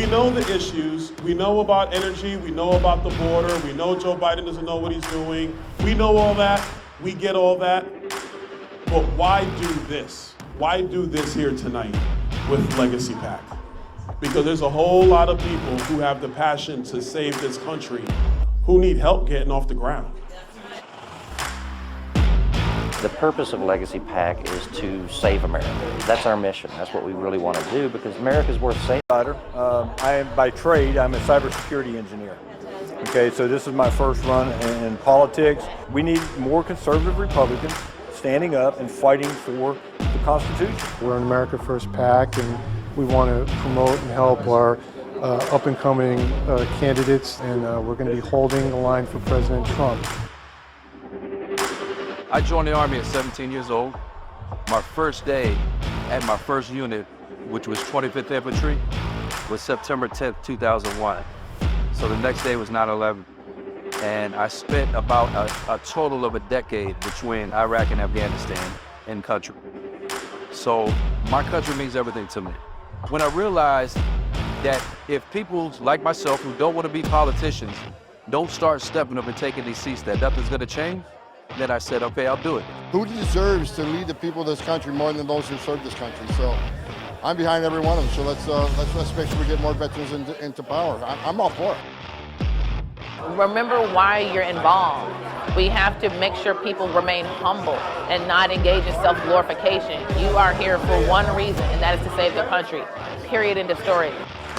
know the issues. We know about energy. We know about the border. We know Joe Biden doesn't know what he's doing. We know all that. We get all that. But why do this? Why do this here tonight with Legacy PAC? Because there's a whole lot of people who have the passion to save this country who need help getting off the ground. The purpose of Legacy PAC is to save America. That's our mission. That's what we really want to do because America's worth saving. I am by trade, I'm a cybersecurity engineer. Okay, so this is my first run in politics. We need more conservative Republicans standing up and fighting for the Constitution. We're an America First PAC, and we want to promote and help our up-and-coming candidates, and we're going to be holding the line for President Trump. I joined the Army at 17 years old. My first day at my first unit, which was 25th Infantry, was September 10th, 2001. So the next day was 9/11. And I spent about a total of a decade between Iraq and Afghanistan in country. So my country means everything to me. When I realized that if people like myself who don't want to be politicians don't start stepping up and taking these seats, that nothing's going to change, then I said, okay, I'll do it. Who deserves to lead the people of this country more than those who serve this country? So I'm behind every one of them. So let's make sure we get more veterans into power. I'm all for it. Remember why you're involved. We have to make sure people remain humble and not engage in self-glorification. You are here for one reason, and that is to save the country. Period. End of story.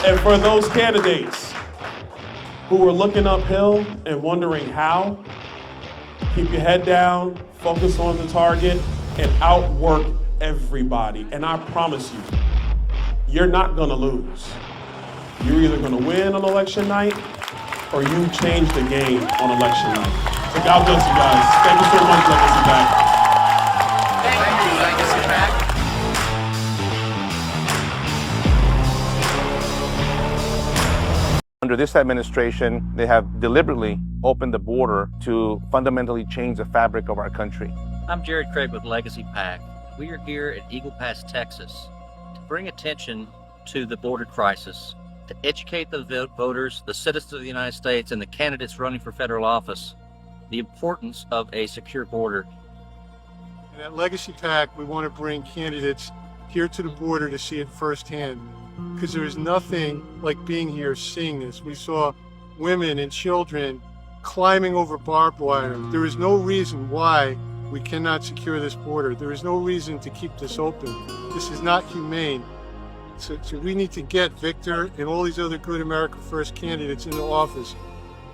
And for those candidates who are looking uphill and wondering how, keep your head down, focus on the target, and outwork everybody. And I promise you, you're not gonna lose. You're either gonna win on election night or you change the game on election night. So God bless you guys. Thank you so much, Legacy PAC. Thank you, Legacy PAC. Under this administration, they have deliberately opened the border to fundamentally change the fabric of our country. I'm Jared Craig with Legacy PAC. We are here at Eagle Pass, Texas, to bring attention to the border crisis, to educate the voters, the citizens of the United States, and the candidates running for federal office, the importance of a secure border. And at Legacy PAC, we want to bring candidates here to the border to see it firsthand, because there is nothing like being here, seeing this. We saw women and children climbing over barbed wire. There is no reason why we cannot secure this border. There is no reason to keep this open. This is not humane. So we need to get Victor and all these other good America First candidates into office.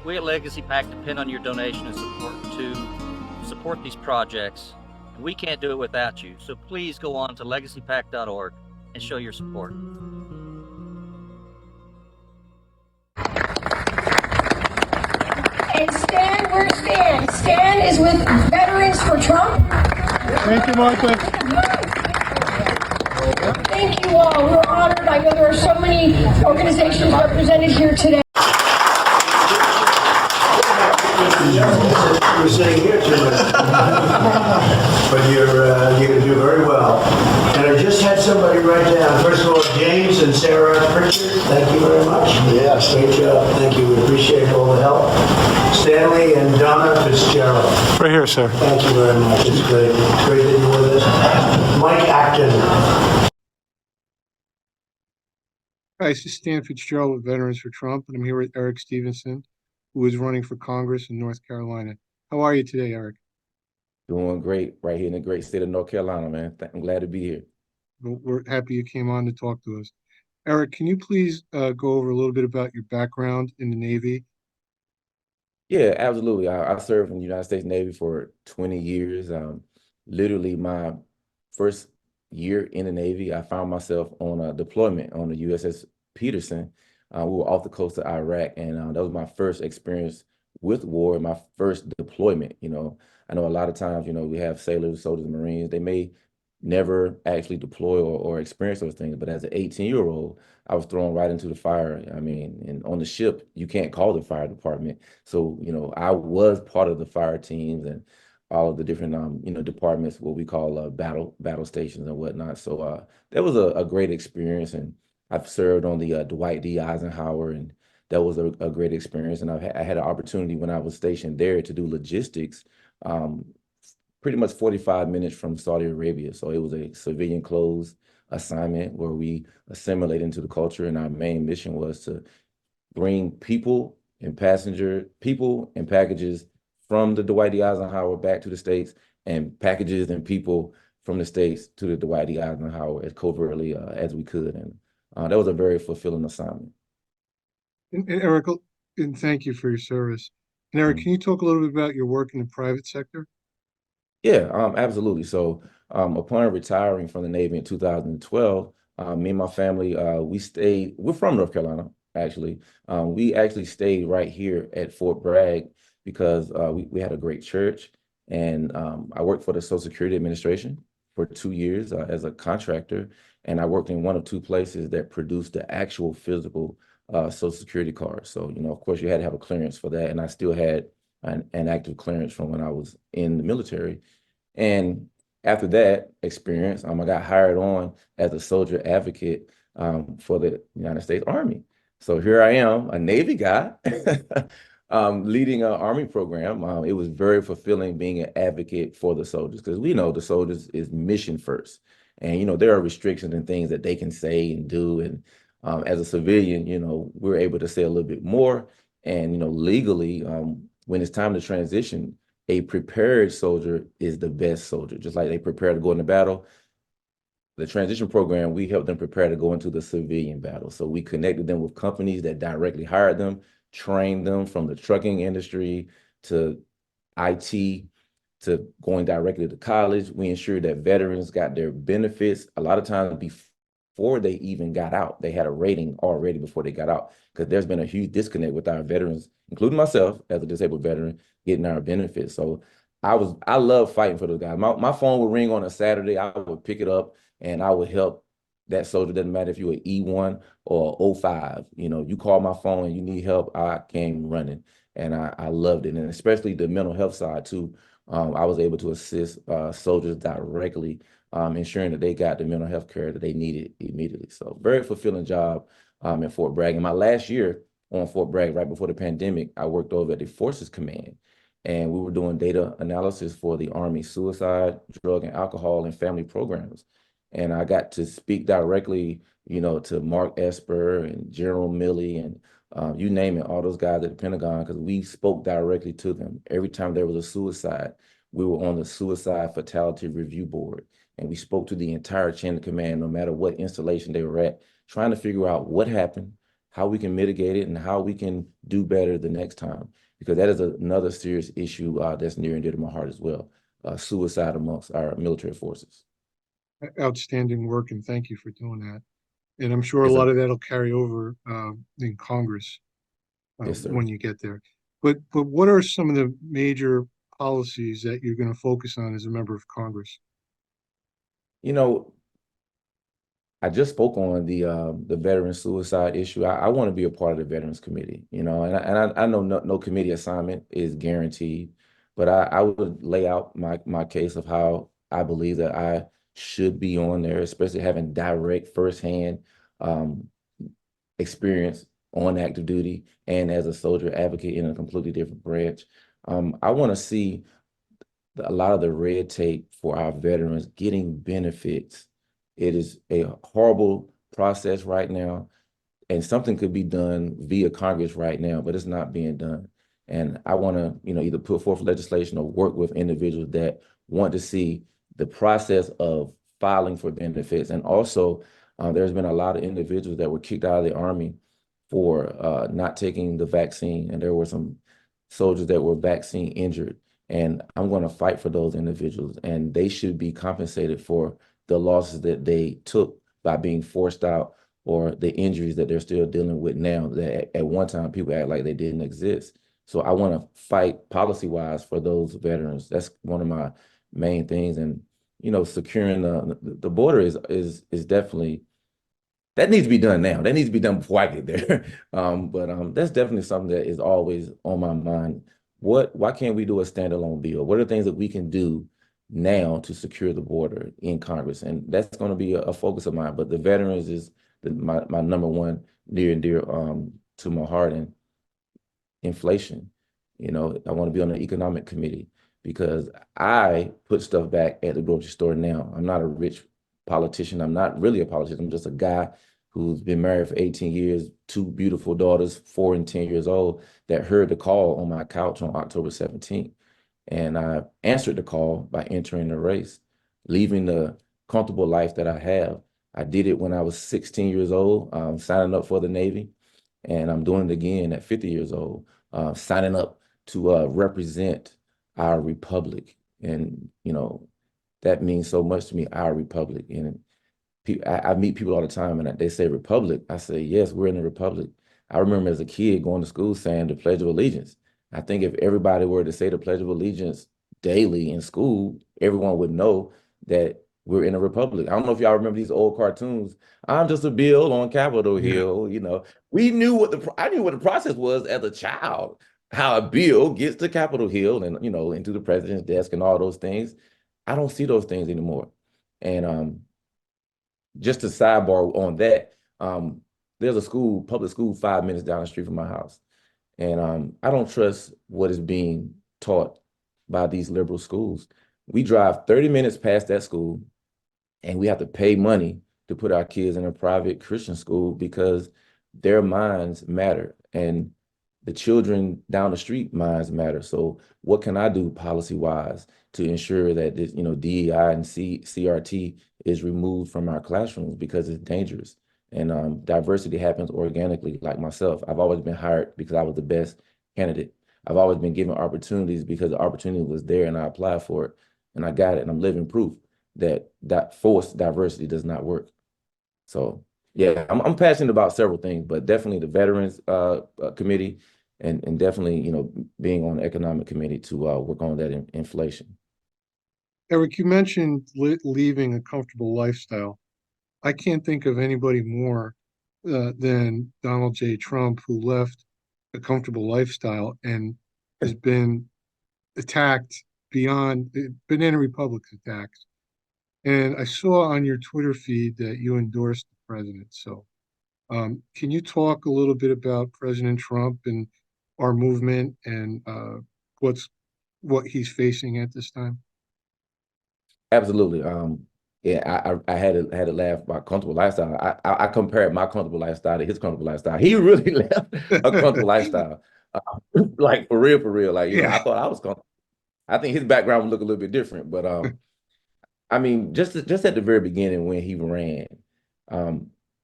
We at Legacy PAC depend on your donation and support to support these projects. We can't do it without you. So please go on to legacypac.org and show your support. And Stan, where's Stan? Stan is with Veterans for Trump. Thank you, Martha. Thank you all. We're honored. I know there are so many organizations represented here today. You're sitting here too much. But you're going to do very well. And I just had somebody write down, first of all, James and Sarah Pritchard, thank you very much. Yes, great job. Thank you. We appreciate all the help. Stanley and Donna Fitzgerald. Right here, sir. Thank you very much. It's great. It's great that you're with us. Mike Acton. Hi, this is Stan Fitzgerald with Veterans for Trump, and I'm here with Eric Stevenson, who is running for Congress in North Carolina. How are you today, Eric? Doing great right here in the great state of North Carolina, man. I'm glad to be here. Well, we're happy you came on to talk to us. Eric, can you please go over a little bit about your background in the Navy? Yeah, absolutely. I served in the United States Navy for 20 years. Literally my first year in the Navy, I found myself on a deployment on the USS Peterson. We were off the coast of Iraq, and that was my first experience with war, my first deployment. You know, I know a lot of times, you know, we have sailors, soldiers, Marines, they may never actually deploy or experience those things, but as an 18-year-old, I was thrown right into the fire. I mean, and on the ship, you can't call the fire department. So, you know, I was part of the fire teams and all of the different, you know, departments, what we call battle stations and whatnot. So that was a great experience. And I've served on the Dwight D. Eisenhower, and that was a great experience. And I had an opportunity when I was stationed there to do logistics, um, pretty much 45 minutes from Saudi Arabia. So it was a civilian closed assignment where we assimilate into the culture, and our main mission was to bring people and packages from the Dwight D. Eisenhower back to the States, and packages and people from the States to the Dwight D. Eisenhower as covertly as we could. And that was a very fulfilling assignment. And Eric, and thank you for your service. And Eric, can you talk a little bit about your work in the private sector? Yeah, absolutely. So upon retiring from the Navy in 2012, me and my family, we're from North Carolina, actually. We actually stayed right here at Fort Bragg because we had a great church. And I worked for the Social Security Administration for 2 years as a contractor. And I worked in one of two places that produced the actual physical Social Security card. So, of course, you had to have a clearance for that. And I still had an active clearance from when I was in the military. And after that experience, I got hired on as a soldier advocate for the United States Army. So here I am, a Navy guy, leading an Army program. It was very fulfilling being an advocate for the soldiers, because we know the soldiers is mission first. And, there are restrictions and things that they can say and do. And as a civilian, we're able to say a little bit more. And, legally, when it's time to transition, a prepared soldier is the best soldier. Just like they prepare to go into battle, the transition program, we help them prepare to go into the civilian battle. So we connected them with companies that directly hired them, trained them from the trucking industry to IT to going directly to college. We ensured that veterans got their benefits. A lot of times before they even got out, they had a rating already before they got out, because there's been a huge disconnect with our veterans, including myself as a disabled veteran, getting our benefits. So I love fighting for those guys. My phone would ring on a Saturday. I would pick it up and I would help that soldier. Doesn't matter if you're an E1 or 05. You call my phone and you need help, I came running. And I loved it. And especially the mental health side too. I was able to assist soldiers directly, ensuring that they got the mental health care that they needed immediately. So very fulfilling job at Fort Bragg. In my last year on Fort Bragg, right before the pandemic, I worked over at the Forces Command, and we were doing data analysis for the Army suicide, drug and alcohol, and family programs. And I got to speak directly, to Mark Esper and General Milley and you name it, all those guys at the Pentagon, because we spoke directly to them. Every time there was a suicide, we were on the Suicide Fatality Review Board, and we spoke to the entire chain of command, no matter what installation they were at, trying to figure out what happened, how we can mitigate it, and how we can do better the next time, because that is another serious issue that's near and dear to my heart as well, suicide amongst our military forces. Outstanding work, and thank you for doing that. And I'm sure Yes, a lot sir. of that'll carry over in Congress Yes, sir. when you get there. But what are some of the major policies that you're going to focus on as a member of Congress? I just spoke on the veteran suicide issue. I want to be a part of the Veterans Committee, and I know no committee assignment is guaranteed, but I would lay out my case of how I believe that I should be on there, especially having direct firsthand experience on active duty and as a soldier advocate in a completely different branch. I want to see a lot of the red tape for our veterans getting benefits. It is a horrible process right now, and something could be done via Congress right now, but it's not being done. And I want to, either put forth legislation or work with individuals that want to see the process of filing for benefits. And also, there's been a lot of individuals that were kicked out of the Army for not taking the vaccine, and there were some soldiers that were vaccine injured. And I'm going to fight for those individuals, and they should be compensated for the losses that they took by being forced out, or the injuries that they're still dealing with now that at one time people act like they didn't exist. So I want to fight policy-wise for those veterans. That's one of my main things. And, securing the border is definitely, that needs to be done now. That needs to be done before I get there. But that's definitely something that is always on my mind. Why can't we do a standalone bill? What are the things that we can do now to secure the border in Congress? And that's going to be a focus of mine. But the veterans is my number one near and dear to my heart, and inflation. You know, I want to be on the economic committee because I put stuff back at the grocery store now. I'm not a rich politician. I'm not really a politician. I'm just a guy who's been married for 18 years, two beautiful daughters, 4 and 10 years old, that heard the call on my couch on October 17th. And I answered the call by entering the race, leaving the comfortable life that I have. I did it when I was 16 years old, signing up for the Navy, and I'm doing it again at 50 years old, signing up to represent our republic. And, you know, that means so much to me, our republic. And I meet people all the time and they say republic. I say, yes, we're in a republic. I remember as a kid going to school saying the Pledge of Allegiance. I think if everybody were to say the Pledge of Allegiance daily in school, everyone would know that we're in a republic. I don't know if y'all remember these old cartoons. I'm just a bill on Capitol Hill. You know, I knew what the process was as a child, how a bill gets to Capitol Hill and, you know, into the president's desk and all those things. I don't see those things anymore. And just to sidebar on that, there's a school, public school, 5 minutes down the street from my house. And I don't trust what is being taught by these liberal schools. We drive 30 minutes past that school and we have to pay money to put our kids in a private Christian school because their minds matter and the children down the street minds matter. So what can I do policy-wise to ensure that this, you know, DEI and CRT is removed from our classrooms because it's dangerous? And diversity happens organically, like myself. I've always been hired because I was the best candidate. I've always been given opportunities because the opportunity was there and I applied for it and I got it. And I'm living proof that forced diversity does not work. So yeah, I'm passionate about several things, but definitely the Veterans Committee and definitely, you know, being on the Economic Committee to work on that inflation. Eric, you mentioned leaving a comfortable lifestyle. I can't think of anybody more than Donald J. Trump, who left a comfortable lifestyle and has been attacked beyond banana republics attacks. And I saw on your Twitter feed that you endorsed the president. So can you talk a little bit about President Trump and our movement and what he's facing at this time? Absolutely. Yeah, I had to laugh about comfortable lifestyle. I compared my comfortable lifestyle to his comfortable lifestyle. He really left a comfortable lifestyle, like for real. Like, you know, I thought I was comfortable. I think his background would look a little bit different, but I mean, just at the very beginning when he ran,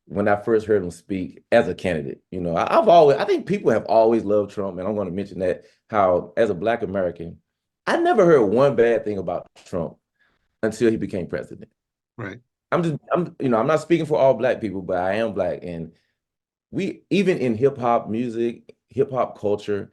when I first heard him speak as a candidate, you know, I think people have always loved Trump, and I'm going to mention that how as a Black American, I never heard one bad thing about Trump until he became president. Right. You know, I'm not speaking for all Black people, but I am Black. And we, even in hip hop music, hip hop culture,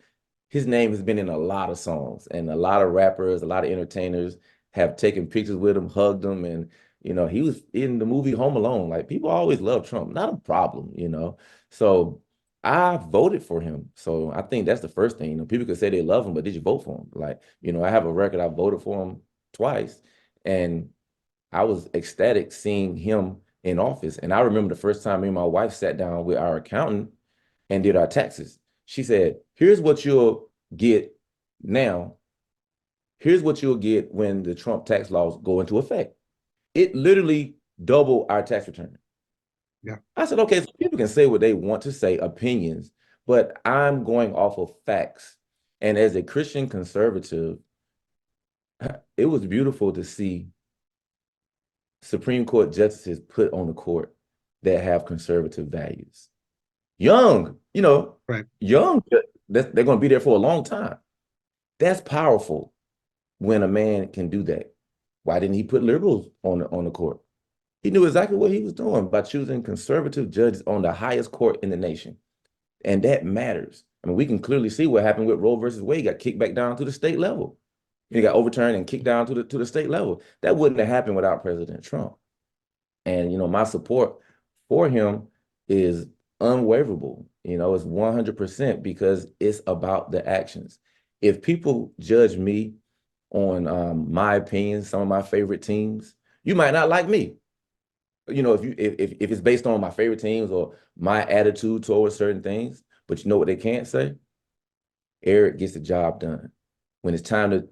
his name has been in a lot of songs, and a lot of rappers, a lot of entertainers have taken pictures with him, hugged him. And, you know, he was in the movie Home Alone. Like, people always love Trump, not a problem, you know? So I voted for him. So I think that's the first thing. You know, people could say they love him, but did you vote for him? Like, you know, I have a record. I voted for him twice. And I was ecstatic seeing him in office. And I remember the first time me and my wife sat down with our accountant and did our taxes. She said, here's what you'll get now. Here's what you'll get when the Trump tax laws go into effect. It literally doubled our tax return. Yeah. I said, okay, so people can say what they want to say, opinions, but I'm going off of facts. And as a Christian conservative, it was beautiful to see Supreme Court justices put on the court that have conservative values. Young, you know, right. Young, they're going to be there for a long time. That's powerful when a man can do that. Why didn't he put liberals on the court? He knew exactly what he was doing by choosing conservative judges on the highest court in the nation. And that matters. I mean, we can clearly see what happened with Roe versus Wade. He got kicked back down to the state level. He got overturned and kicked down to the state level. That wouldn't have happened without President Trump. And, you know, my support for him is unwaverable. You know, it's 100% because it's about the actions. If people judge me on my opinions, some of my favorite teams, you might not like me. you know, if it's based on my favorite teams or my attitude towards certain things, but you know what they can't say? Eric gets the job done. When it's time to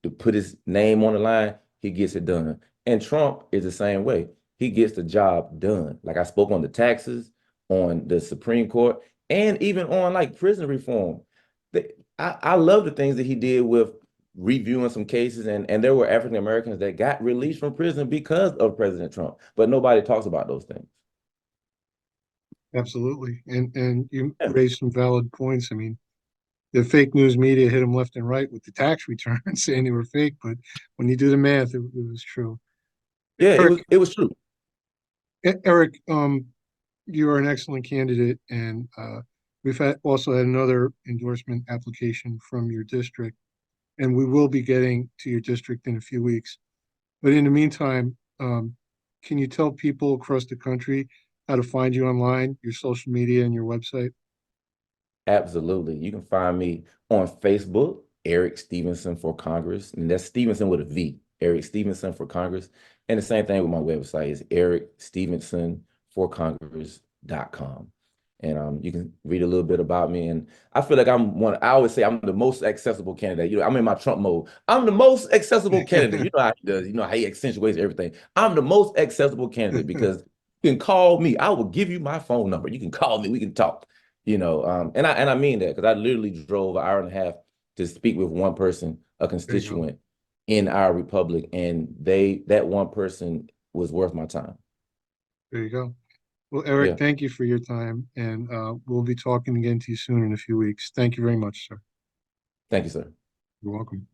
put his name on the line, he gets it done. And Trump is the same way. He gets the job done. Like I spoke on the taxes, on the Supreme Court, and even on like prison reform. I love the things that he did with reviewing some cases, and there were African Americans that got released from prison because of President Trump, but nobody talks about those things. Absolutely. And you Yeah. raised some valid points. I mean, the fake news media hit them left and right with the tax returns saying they were fake, but when you do the math, it was true. Yeah, Eric, it was true. Eric, you are an excellent candidate, and we've also had another endorsement application from your district, and we will be getting to your district in a few weeks. But in the meantime, can you tell people across the country how to find you online, your social media, and your website? Absolutely. You can find me on Facebook, Eric Stevenson for Congress, and that's Stevenson with a V, Eric Stevenson for Congress. And the same thing with my website is ericstevensonforcongress.com. And you can read a little bit about me. And I feel like I always say I'm the most accessible candidate. You know, I'm in my Trump mode. I'm the most accessible candidate. You know how he does, you know how he accentuates everything. I'm the most accessible candidate because you can call me. I will give you my phone number. You can call me, we can talk. You know, and I mean that because I literally drove an hour and a half to speak with one person, a constituent in our republic, and that one person was worth my time. There you go. Well, Eric, Yeah. thank you for your time, and we'll be talking again to you soon in a few weeks. Thank you very much, sir. Thank you, sir. You're welcome.